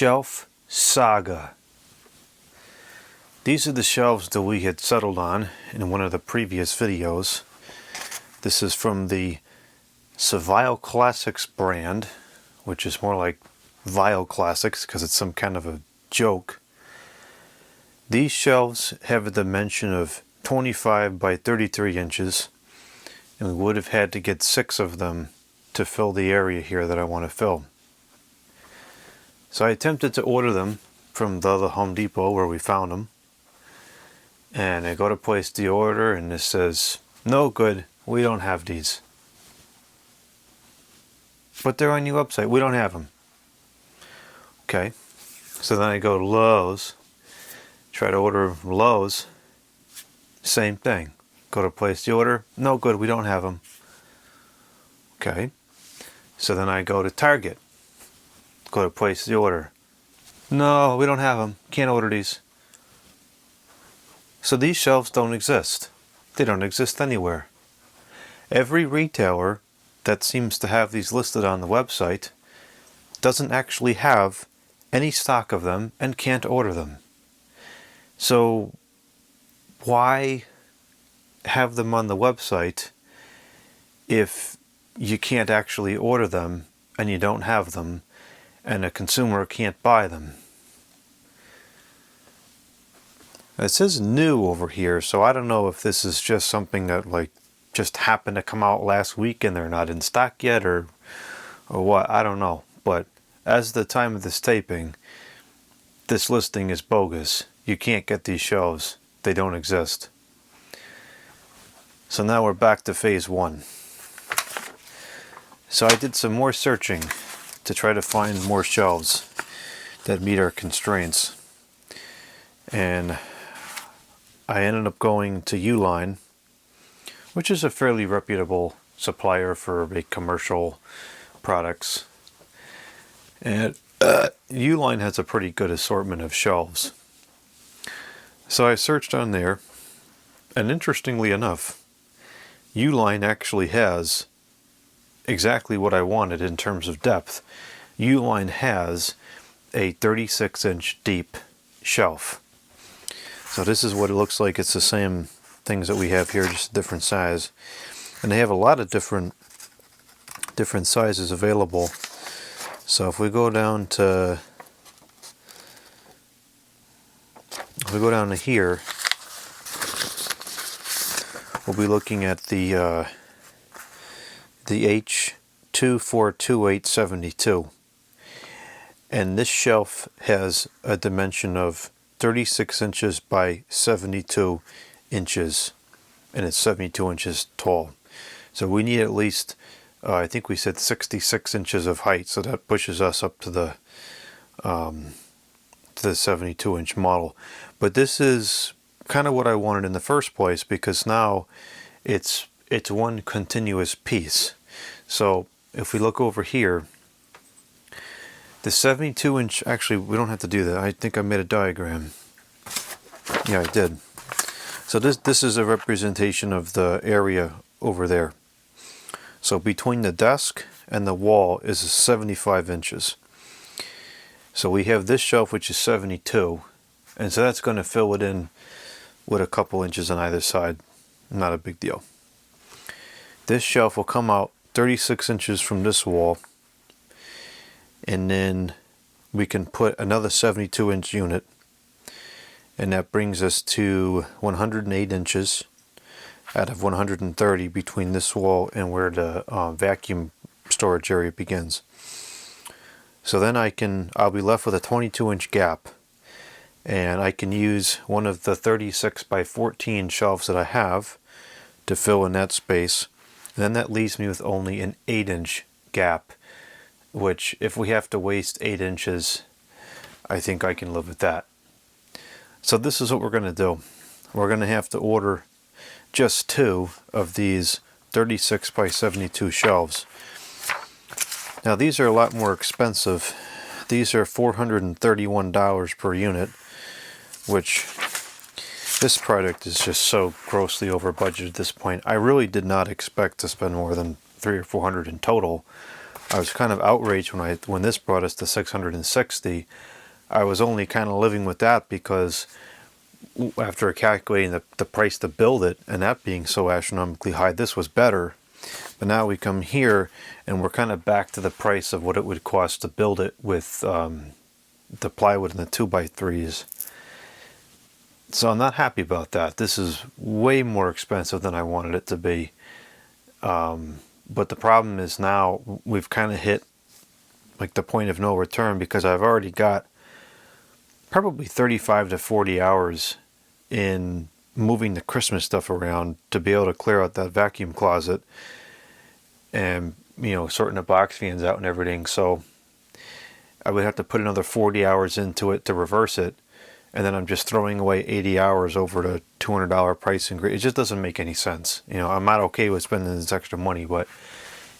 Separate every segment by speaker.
Speaker 1: Shelf Saga. These are the shelves that we had settled on in one of the previous videos. This is from the Savile Classics brand, which is more like Vile Classics because it's some kind of a joke. These shelves have a dimension of 25 by 33 inches, and we would have had to get 6 of them to fill the area here that I want to fill. So I attempted to order them from the other Home Depot where we found them, and I go to place the order and it says, "No good, we don't have these." But they're on your website, we don't have them. Okay, so then I go to Lowe's, try to order from Lowe's, same thing. Go to place the order, no good, we don't have them. Okay, so then I go to Target, go to place the order. No, we don't have them, can't order these. So these shelves don't exist. They don't exist anywhere. Every retailer that seems to have these listed on the website doesn't actually have any stock of them and can't order them. So why have them on the website if you can't actually order them and you don't have them and a consumer can't buy them? It says new over here, so I don't know if this is just something that just happened to come out last week and they're not in stock yet or what, I don't know. But as the time of this taping, this listing is bogus. You can't get these shelves. They don't exist. So now we're back to phase 1. So I did some more searching to try to find more shelves that meet our constraints. And I ended up going to Uline, which is a fairly reputable supplier for big commercial products. And Uline has a pretty good assortment of shelves. So I searched on there, and interestingly enough, Uline actually has exactly what I wanted in terms of depth. Uline has a 36-inch deep shelf. So this is what it looks like. It's the same things that we have here, just a different size. And they have a lot of different sizes available. So if we go down to here, we'll be looking at the H242872. And this shelf has a dimension of 36 inches by 72 inches, and it's 72 inches tall. So we need at least, I think we said 66 inches of height, so that pushes us up to the 72-inch model. But this is kind of what I wanted in the first place, because now it's one continuous piece. So if we look over here, the 72-inch, actually we don't have to do that. I think I made a diagram. Yeah, I did. So this is a representation of the area over there. So between the desk and the wall is 75 inches. So we have this shelf which is 72, and so that's going to fill it in with a couple inches on either side. Not a big deal. This shelf will come out 36 inches from this wall, and then we can put another 72-inch unit, and that brings us to 108 inches out of 130 between this wall and where the vacuum storage area begins. So then I'll be left with a 22-inch gap, and I can use one of the 36 by 14 shelves that I have to fill in that space. And then that leaves me with only an 8-inch gap, which if we have to waste 8 inches, I think I can live with that. So this is what we're going to do. We're going to have to order just 2 of these 36 by 72 shelves. Now these are a lot more expensive. These are $431 per unit, which this product is just so grossly over budget at this point. I really did not expect to spend more than $300 or $400 in total I was kind of outraged when this brought us to 660. I was only kind of living with that because after calculating the price to build it and that being so astronomically high, this was better. But now we come here and we're kind of back to the price of what it would cost to build it with the plywood and the 2x3s. So I'm not happy about that. This is way more expensive than I wanted it to be. But the problem is now we've kind of hit like the point of no return, because I've already got probably 35 to 40 hours in moving the Christmas stuff around to be able to clear out that vacuum closet and, you know, sorting the box fans out and everything. So I would have to put another 40 hours into it to reverse it. And then I'm just throwing away 80 hours over the $200 price increase. It just doesn't make any sense. You know, I'm not okay with spending this extra money, but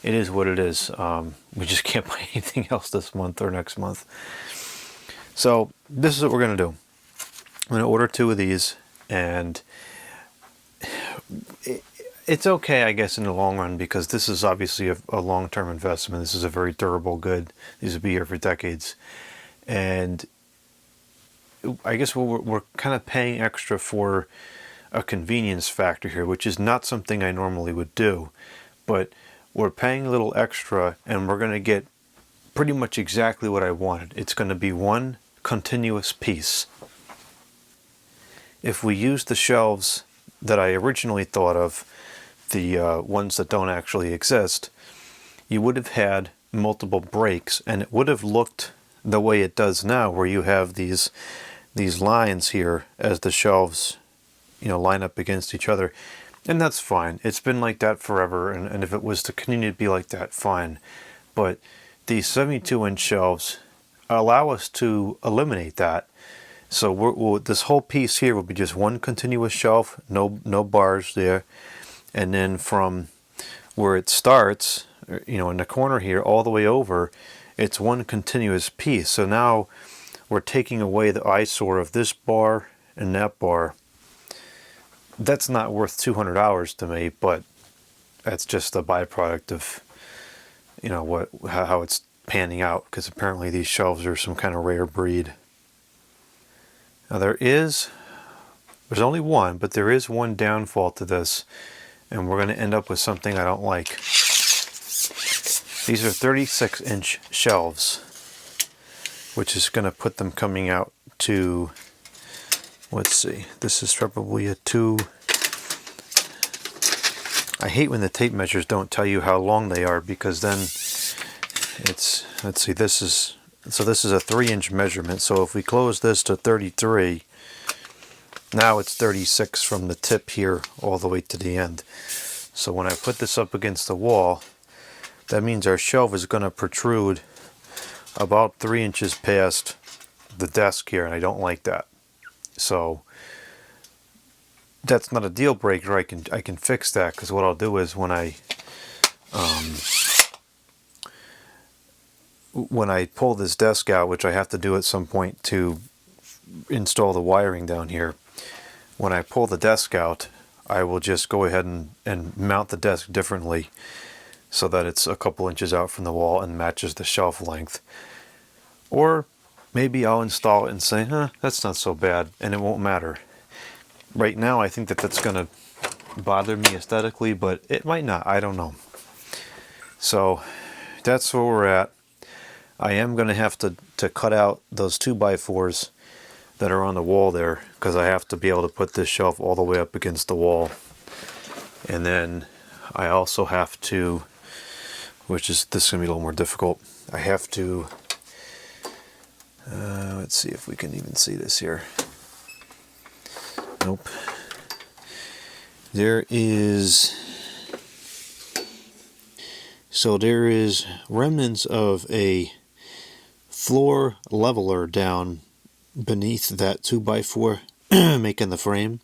Speaker 1: it is what it is. We just can't buy anything else this month or next month. So this is what we're going to do. I'm going to order 2 of these, and it's okay, I guess, in the long run, because this is obviously a long-term investment. This is a very durable good. These will be here for decades. And I guess we're kind of paying extra for a convenience factor here, which is not something I normally would do. But we're paying a little extra, and we're going to get pretty much exactly what I wanted. It's going to be one continuous piece. If we use the shelves that I originally thought of, the ones that don't actually exist, you would have had multiple breaks, and it would have looked the way it does now, where you have these lines here as the shelves, you know, line up against each other. And that's fine. It's been like that forever, and if it was to continue to be like that, fine. But these 72-inch shelves allow us to eliminate that. So this whole piece here will be just one continuous shelf, no bars there. And then from where it starts, you know, in the corner here, all the way over, it's one continuous piece. So now we're taking away the eyesore of this bar and that bar. That's not worth $200 to me, but that's just a byproduct of, you know, how it's panning out, because apparently these shelves are some kind of rare breed. Now there's only one, but there is one downfall to this, and we're going to end up with something I don't like. These are 36-inch shelves, which is going to put them coming out to, let's see, this is probably a 2. I hate when the tape measures don't tell you how long they are, because then it's, let's see, this is a 3-inch measurement. So if we close this to 33, now it's 36 from the tip here all the way to the end. So when I put this up against the wall, that means our shelf is going to protrude about 3 inches past the desk here, and I don't like that. So that's not a deal breaker. I can fix that, because what I'll do is when I pull this desk out, which I have to do at some point to install the wiring down here, when I pull the desk out, I will just go ahead and mount the desk differently so that it's a couple inches out from the wall and matches the shelf length. Or maybe I'll install it and say, that's not so bad, and it won't matter. Right now I think that's going to bother me aesthetically, but it might not. I don't know. So that's where we're at. I am going to have to cut out those 2x4s that are on the wall there, because I have to be able to put this shelf all the way up against the wall. And then I also have to, this is going to be a little more difficult, I have to, let's see if we can even see this here. Nope. There is remnants of a floor leveler down beneath that 2x4 making the frame,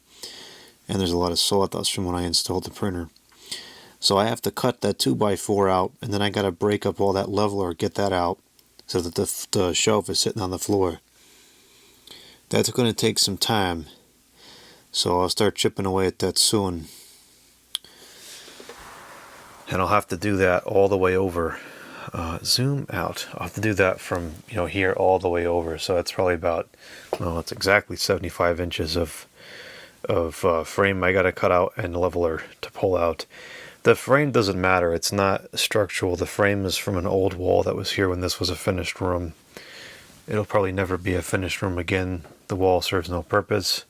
Speaker 1: and there's a lot of sawdust from when I installed the printer. So I have to cut that 2x4 out, and then I got to break up all that leveler, get that out, so that the shelf is sitting on the floor. That's going to take some time, so I'll start chipping away at that soon. And I'll have to do that all the way over. zoom out. I'll have to do that from here all the way over. So that's probably about, well, it's exactly 75 inches of frame I got to cut out and leveler to pull out. The frame doesn't matter. It's not structural. The frame is from an old wall that was here when this was a finished room. It'll probably never be a finished room again. The wall serves no purpose.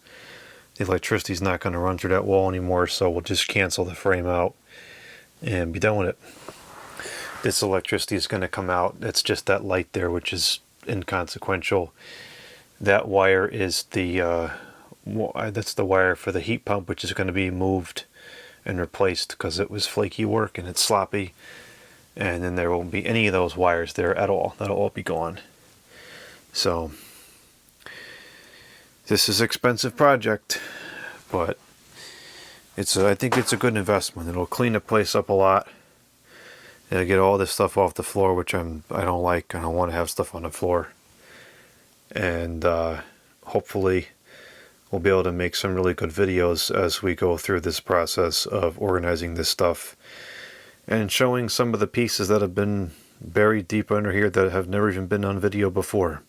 Speaker 1: The electricity's not going to run through that wall anymore, so we'll just cancel the frame out and be done with it. This electricity is going to come out. It's just that light there, which is inconsequential. That wire is that's the wire for the heat pump, which is going to be moved and replaced because it was flaky work and it's sloppy. And then there won't be any of those wires there at all. That'll all be gone. So this is an expensive project, but I think it's a good investment. It'll clean the place up a lot. It'll get all this stuff off the floor, which I don't like. I don't want to have stuff on the floor. And hopefully we'll be able to make some really good videos as we go through this process of organizing this stuff and showing some of the pieces that have been buried deep under here that have never even been on video before.